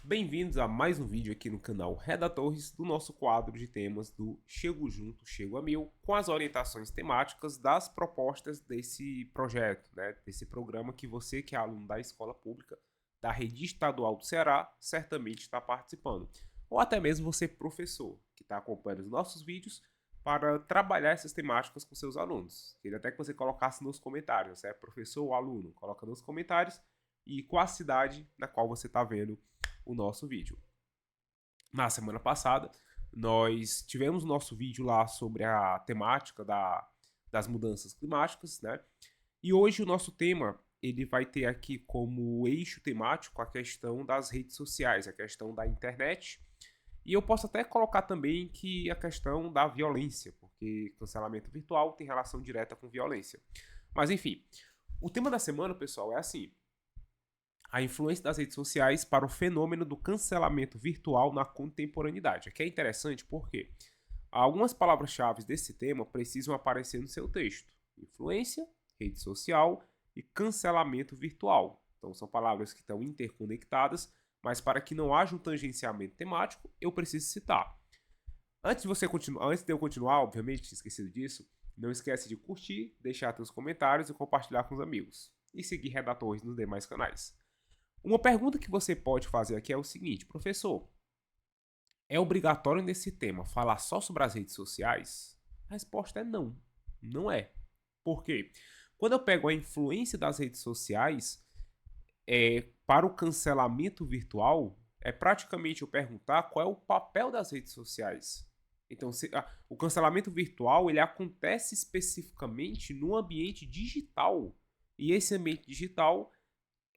Bem-vindos a mais um vídeo aqui no canal Redatores do nosso quadro de temas do Chego Junto, Chego a Mil, com as orientações temáticas das propostas desse projeto, desse programa que você que é aluno da escola pública da Rede Estadual do Ceará certamente está participando. Ou até mesmo você professor que está acompanhando os nossos vídeos para trabalhar essas temáticas com seus alunos. Queria até que você colocasse nos comentários, se é professor ou aluno, coloca nos comentários e qual a cidade na qual você está vendo o nosso vídeo. Na semana passada, nós tivemos nosso vídeo lá sobre a temática das mudanças climáticas, né? E hoje o nosso tema, ele vai ter aqui como eixo temático a questão das redes sociais, a questão da internet. E eu posso até colocar também que a questão da violência, porque cancelamento virtual tem relação direta com violência. Mas enfim, o tema da semana, pessoal, é assim: a influência das redes sociais para o fenômeno do cancelamento virtual na contemporaneidade. Aqui é interessante porque algumas palavras-chave desse tema precisam aparecer no seu texto: influência, rede social e cancelamento virtual. Então são palavras que estão interconectadas, mas para que não haja um tangenciamento temático, eu preciso citar. Antes de eu continuar, obviamente, tinha esquecido disso, não esquece de curtir, deixar seus comentários e compartilhar com os amigos. E seguir redatores nos demais canais. Uma pergunta que você pode fazer aqui é o seguinte: professor, é obrigatório nesse tema falar só sobre as redes sociais? A resposta é não, não é. Por quê? Quando eu pego a influência das redes sociais para o cancelamento virtual, é praticamente eu perguntar qual é o papel das redes sociais. Então, o cancelamento virtual ele acontece especificamente no ambiente digital. E esse ambiente digital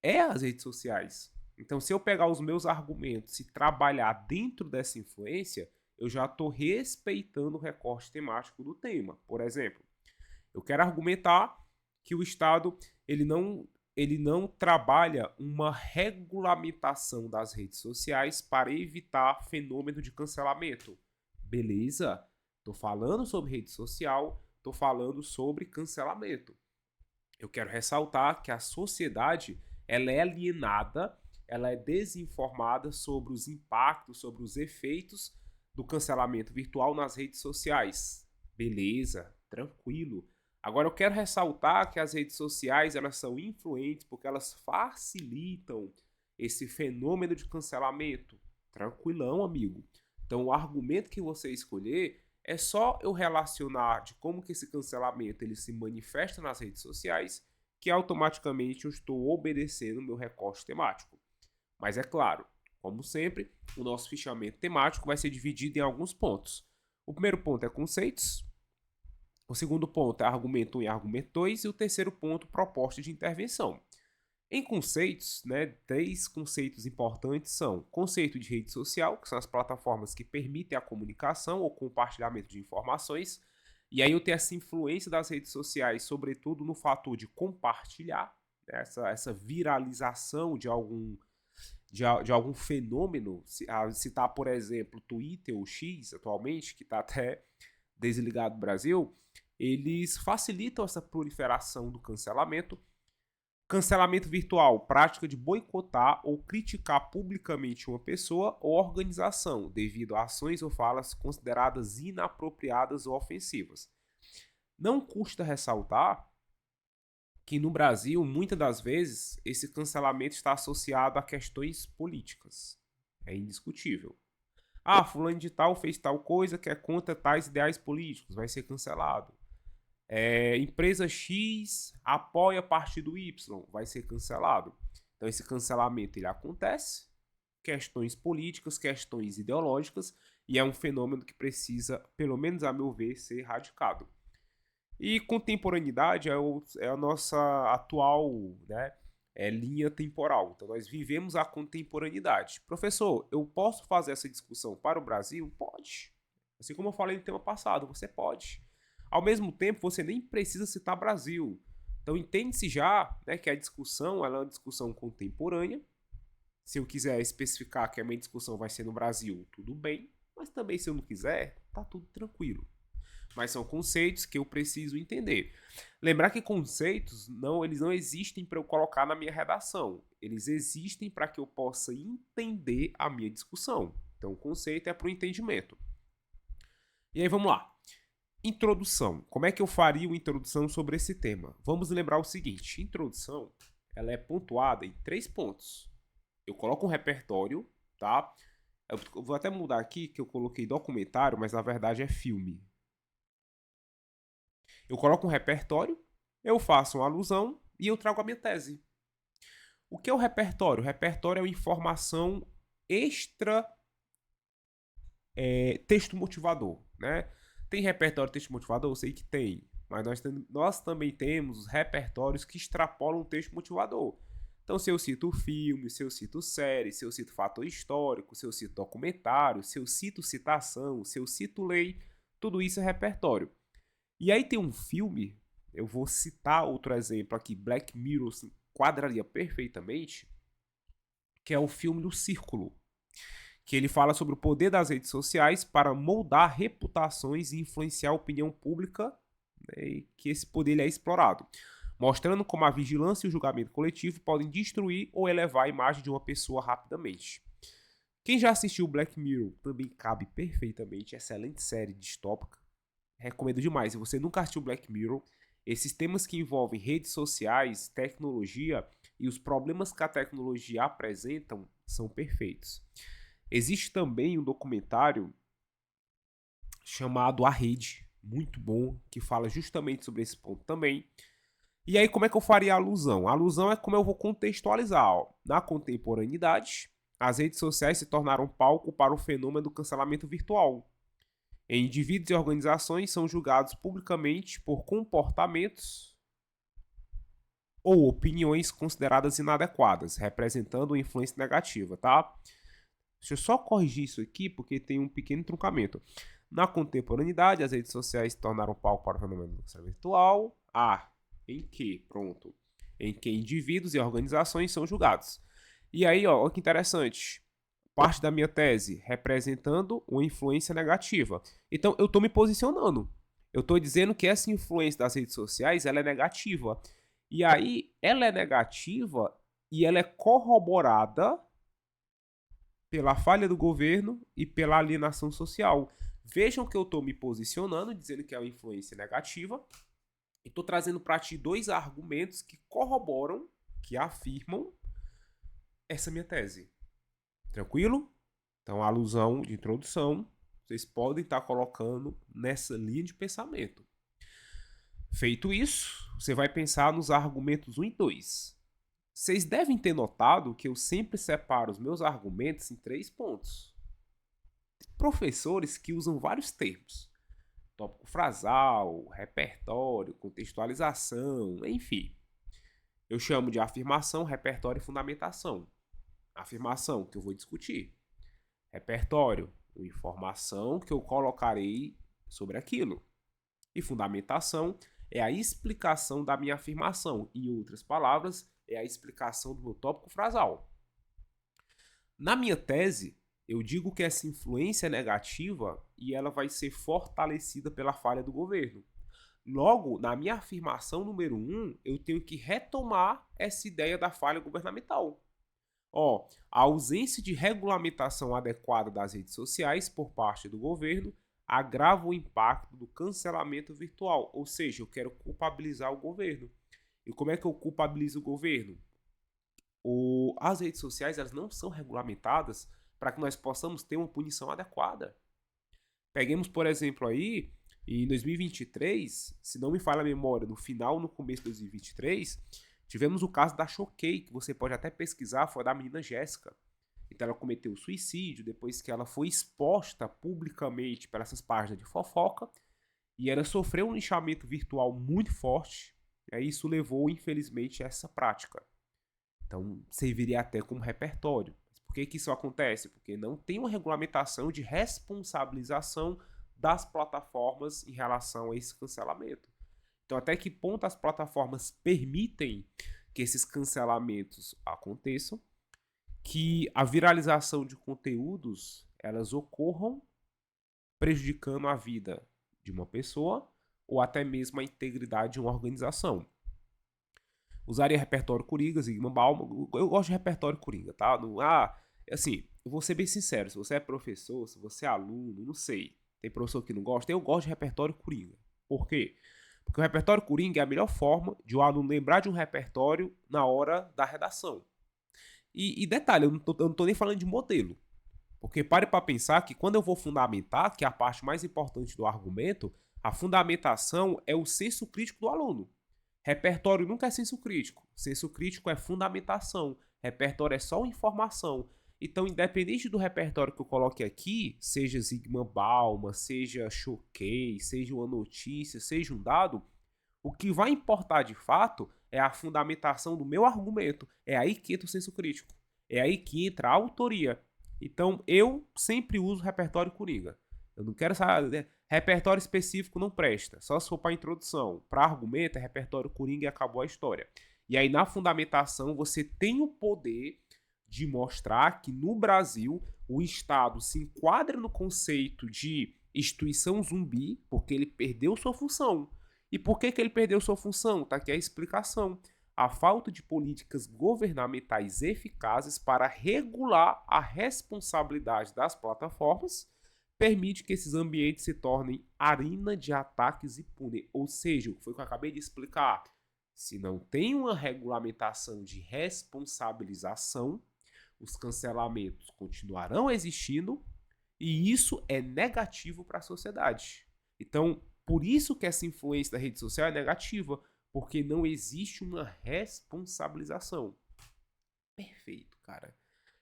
é as redes sociais. Então, se eu pegar os meus argumentos e trabalhar dentro dessa influência, eu já estou respeitando o recorte temático do tema. Por exemplo, eu quero argumentar que o Estado ele não trabalha uma regulamentação das redes sociais para evitar fenômeno de cancelamento. Beleza? Estou falando sobre rede social, estou falando sobre cancelamento. Eu quero ressaltar que a sociedade ela é alienada, ela é desinformada sobre os impactos, sobre os efeitos do cancelamento virtual nas redes sociais. Beleza, tranquilo. Agora eu quero ressaltar que as redes sociais elas são influentes porque elas facilitam esse fenômeno de cancelamento. Tranquilão, amigo. Então o argumento que você escolher é só eu relacionar de como que esse cancelamento ele se manifesta nas redes sociais, que automaticamente eu estou obedecendo o meu recorte temático. Mas é claro, como sempre, o nosso fichamento temático vai ser dividido em alguns pontos. O primeiro ponto é conceitos, o segundo ponto é argumento 1 e argumento 2, e o terceiro ponto, proposta de intervenção. Em conceitos, três conceitos importantes são conceito de rede social, que são as plataformas que permitem a comunicação ou compartilhamento de informações. E aí eu tenho essa influência das redes sociais, sobretudo no fator de compartilhar, essa viralização de algum fenômeno. Citar, por exemplo, Twitter ou X atualmente, que está até desligado do Brasil, eles facilitam essa proliferação do cancelamento. Cancelamento virtual, prática de boicotar ou criticar publicamente uma pessoa ou organização devido a ações ou falas consideradas inapropriadas ou ofensivas. Não custa ressaltar que no Brasil, muitas das vezes, esse cancelamento está associado a questões políticas. É indiscutível. Ah, fulano de tal fez tal coisa que é contra tais ideais políticos, vai ser cancelado. Empresa X apoia partido Y, vai ser cancelado. Então esse cancelamento ele acontece, questões políticas, questões ideológicas, e é um fenômeno que precisa, pelo menos a meu ver, ser erradicado. E contemporaneidade é a nossa atual linha temporal. Então nós vivemos a contemporaneidade. Professor, eu posso fazer essa discussão para o Brasil? Pode. Assim como eu falei no tema passado, você pode. Ao mesmo tempo, você nem precisa citar Brasil. Então, entende-se já que a discussão ela é uma discussão contemporânea. Se eu quiser especificar que a minha discussão vai ser no Brasil, tudo bem. Mas também, se eu não quiser, tá tudo tranquilo. mas são conceitos que eu preciso entender. Lembrar que conceitos eles não existem para eu colocar na minha redação. Eles existem para que eu possa entender a minha discussão. Então, o conceito é para o entendimento. E aí, vamos lá. Introdução. Como é que eu faria uma introdução sobre esse tema? Vamos lembrar o seguinte. Introdução, ela é pontuada em 3 pontos. Eu coloco um repertório, tá? Eu vou até mudar aqui, que eu coloquei documentário, mas na verdade é filme. Eu coloco um repertório, eu faço uma alusão e eu trago a minha tese. O que é o repertório? O repertório é uma informação extra texto motivador, né? Tem repertório texto motivador? Eu sei que tem, mas nós também temos os repertórios que extrapolam o texto motivador. Então, se eu cito filme, se eu cito série, se eu cito fator histórico, se eu cito documentário, se eu cito citação, se eu cito lei, tudo isso é repertório. E aí tem um filme, eu vou citar outro exemplo aqui, Black Mirror quadraria perfeitamente, que é o filme do Círculo, que ele fala sobre o poder das redes sociais para moldar reputações e influenciar a opinião pública, né, e que esse poder ele é explorado, mostrando como a vigilância e o julgamento coletivo podem destruir ou elevar a imagem de uma pessoa rapidamente. Quem já assistiu Black Mirror também cabe perfeitamente, excelente série distópica, recomendo demais. Se você nunca assistiu Black Mirror, esses temas que envolvem redes sociais, tecnologia e os problemas que a tecnologia apresentam são perfeitos. Existe também um documentário chamado A Rede, muito bom, que fala justamente sobre esse ponto também. E aí, como é que eu faria a alusão? A alusão é como eu vou contextualizar. Ó. Na contemporaneidade, as redes sociais se tornaram palco para o fenômeno do cancelamento virtual. Indivíduos e organizações são julgados publicamente por comportamentos ou opiniões consideradas inadequadas, representando uma influência negativa, tá? Deixa eu só corrigir isso aqui, porque tem um pequeno truncamento. Na contemporaneidade, as redes sociais se tornaram palco para o fenômeno do cancelamento virtual. Em que indivíduos e organizações são julgados. E aí, ó, olha que interessante. Parte da minha tese representando uma influência negativa. Então, eu estou me posicionando. Eu estou dizendo que essa influência das redes sociais ela é negativa. E aí, ela é negativa e ela é corroborada pela falha do governo e pela alienação social. Vejam que eu estou me posicionando, dizendo que é uma influência negativa, e estou trazendo para ti 2 argumentos que corroboram, que afirmam essa minha tese. Tranquilo? Então, a alusão de introdução, vocês podem estar colocando nessa linha de pensamento. Feito isso, você vai pensar nos argumentos 1 e 2. Vocês devem ter notado que eu sempre separo os meus argumentos em 3 pontos. Tem professores que usam vários termos. Tópico frasal, repertório, contextualização, enfim. Eu chamo de afirmação, repertório e fundamentação. Afirmação, que eu vou discutir. Repertório, uma informação que eu colocarei sobre aquilo. E fundamentação é a explicação da minha afirmação. Em outras palavras, é a explicação do meu tópico frasal. Na minha tese, eu digo que essa influência é negativa e ela vai ser fortalecida pela falha do governo. Logo, na minha afirmação número 1, eu tenho que retomar essa ideia da falha governamental. Ó, a ausência de regulamentação adequada das redes sociais por parte do governo agrava o impacto do cancelamento virtual, ou seja, eu quero culpabilizar o governo. E como é que eu culpabilizo o governo? As redes sociais elas não são regulamentadas para que nós possamos ter uma punição adequada. Peguemos, por exemplo, aí, em 2023, se não me falha a memória, no final, no começo de 2023, tivemos o caso da Choquei, que você pode até pesquisar, foi da menina Jéssica. Então ela cometeu suicídio depois que ela foi exposta publicamente para essas páginas de fofoca e ela sofreu um lixamento virtual muito forte. E aí isso levou, infelizmente, a essa prática. Então serviria até como repertório. Por que isso acontece? Porque não tem uma regulamentação de responsabilização das plataformas em relação a esse cancelamento. Então, até que ponto as plataformas permitem que esses cancelamentos aconteçam, que a viralização de conteúdos elas ocorram prejudicando a vida de uma pessoa ou até mesmo a integridade de uma organização. Usaria repertório Coringa, Zygmunt Bauman. Eu gosto de repertório Coringa, tá? Assim, eu vou ser bem sincero. Se você é professor, se você é aluno, não sei. Tem professor que não gosta. Eu gosto de repertório Coringa. Por quê? Porque o repertório Coringa é a melhor forma de o aluno lembrar de um repertório na hora da redação. E detalhe, eu não tô nem falando de modelo. Porque pare para pensar que quando eu vou fundamentar, que é a parte mais importante do argumento, a fundamentação é o senso crítico do aluno. Repertório nunca é senso crítico. Senso crítico é fundamentação. Repertório é só informação. Então, independente do repertório que eu coloque aqui, seja Zygmunt Bauman, seja Choquei, seja uma notícia, seja um dado, o que vai importar de fato é a fundamentação do meu argumento. É aí que entra o senso crítico. É aí que entra a autoria. Então, eu sempre uso repertório Coringa. Eu não quero saber. Repertório específico não presta. Só se for para introdução. Para argumento, é repertório Coringa e acabou a história. E aí, na fundamentação, você tem o poder de mostrar que no Brasil o Estado se enquadra no conceito de instituição zumbi, porque ele perdeu sua função. E por que ele perdeu sua função? Tá aqui a explicação. A falta de políticas governamentais eficazes para regular a responsabilidade das plataformas permite que esses ambientes se tornem arena de ataques impunes. Ou seja, o que foi que eu acabei de explicar. Se não tem uma regulamentação de responsabilização, os cancelamentos continuarão existindo e isso é negativo para a sociedade. Então, por isso que essa influência da rede social é negativa, porque não existe uma responsabilização. Perfeito, cara.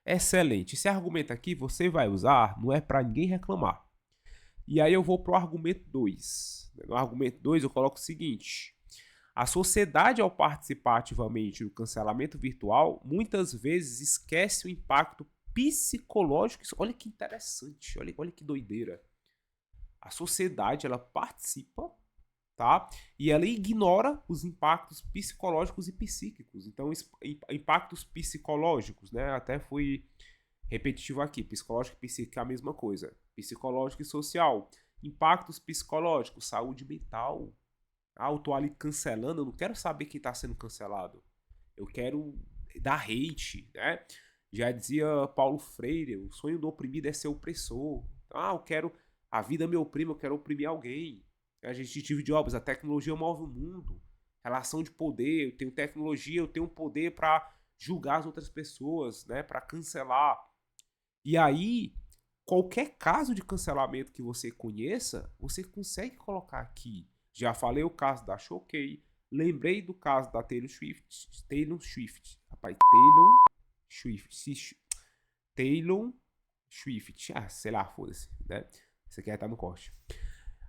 Excelente. Esse argumento aqui você vai usar, não é para ninguém reclamar. E aí eu vou pro argumento 2. No argumento 2 eu coloco o seguinte: a sociedade, ao participar ativamente do cancelamento virtual, muitas vezes esquece o impacto psicológico. Olha que interessante, olha que doideira. A sociedade, ela participa, tá? E ela ignora os impactos psicológicos e psíquicos. Então, impactos psicológicos, né? Até fui repetitivo aqui. Psicológico e psíquico é a mesma coisa. Psicológico e social. Impactos psicológicos, saúde mental. Ah, eu tô ali cancelando, eu não quero saber quem tá sendo cancelado. Eu quero dar hate, né? Já dizia Paulo Freire, o sonho do oprimido é ser opressor. Ah, eu quero... A vida me oprime, eu quero oprimir alguém. A gente Steve Jobs, a tecnologia move o mundo. Relação de poder, eu tenho tecnologia, eu tenho poder para julgar as outras pessoas, né? Para cancelar. E aí, qualquer caso de cancelamento que você conheça, você consegue colocar aqui. Já falei o caso da Choquei, lembrei do caso da Taylor Swift. Rapaz, Taylor Swift. Ah, sei lá, foda-se, né? Isso aqui tá no corte.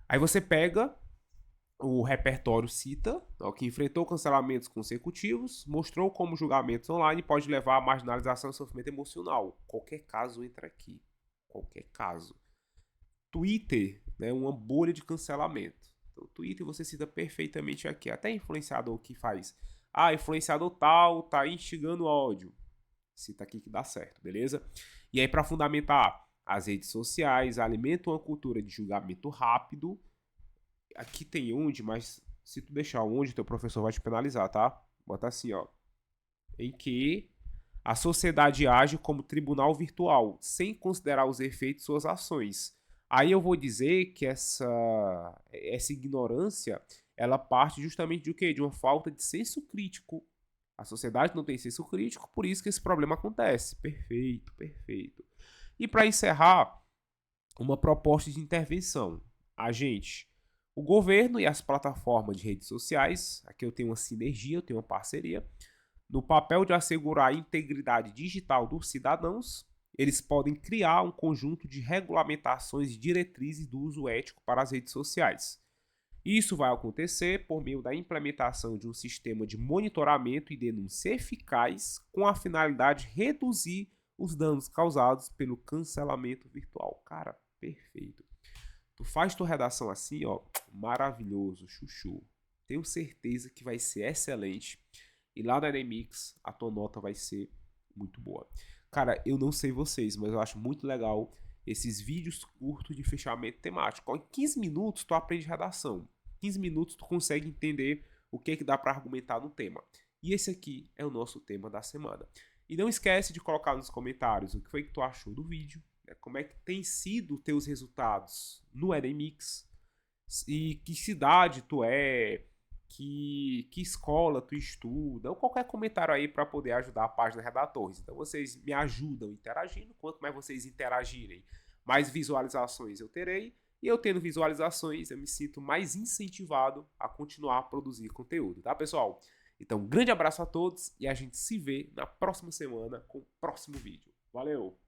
Aí você pega o repertório cita, que enfrentou cancelamentos consecutivos, mostrou como julgamentos online pode levar à marginalização e sofrimento emocional. Qualquer caso entra aqui. Qualquer caso. Twitter, né, uma bolha de cancelamento. Então, Twitter você cita perfeitamente aqui. Até influenciador que faz. Ah, influenciador tal tá instigando ódio. Cita aqui que dá certo, beleza? E aí, para fundamentar, as redes sociais alimentam uma cultura de julgamento rápido. Aqui tem onde, mas se tu deixar onde, teu professor vai te penalizar, tá? Bota assim, ó. Em que a sociedade age como tribunal virtual, sem considerar os efeitos de suas ações. Aí eu vou dizer que essa ignorância, ela parte justamente de quê? De uma falta de senso crítico. A sociedade não tem senso crítico, por isso que esse problema acontece. Perfeito, perfeito. E para encerrar, uma proposta de intervenção. O governo e as plataformas de redes sociais, aqui eu tenho uma sinergia, eu tenho uma parceria, no papel de assegurar a integridade digital dos cidadãos, eles podem criar um conjunto de regulamentações e diretrizes do uso ético para as redes sociais. Isso vai acontecer por meio da implementação de um sistema de monitoramento e denúncia eficaz com a finalidade de reduzir os danos causados pelo cancelamento virtual. Cara, perfeito. Tu faz tua redação assim, ó, maravilhoso, chuchu. Tenho certeza que vai ser excelente. E lá na Enemix, a tua nota vai ser muito boa. Cara, eu não sei vocês, mas eu acho muito legal esses vídeos curtos de fechamento temático. Em 15 minutos tu aprende redação. 15 minutos tu consegue entender o que dá para argumentar no tema. E esse aqui é o nosso tema da semana. E não esquece de colocar nos comentários o que foi que tu achou do vídeo, né? Como é que tem sido os teus resultados no EdemMix, e que cidade tu é, que escola tu estuda, ou qualquer comentário aí para poder ajudar a página Redatores. Então vocês me ajudam interagindo, quanto mais vocês interagirem, mais visualizações eu terei, e eu tendo visualizações, eu me sinto mais incentivado a continuar a produzir conteúdo, tá, pessoal? Então, um grande abraço a todos e a gente se vê na próxima semana com o próximo vídeo. Valeu!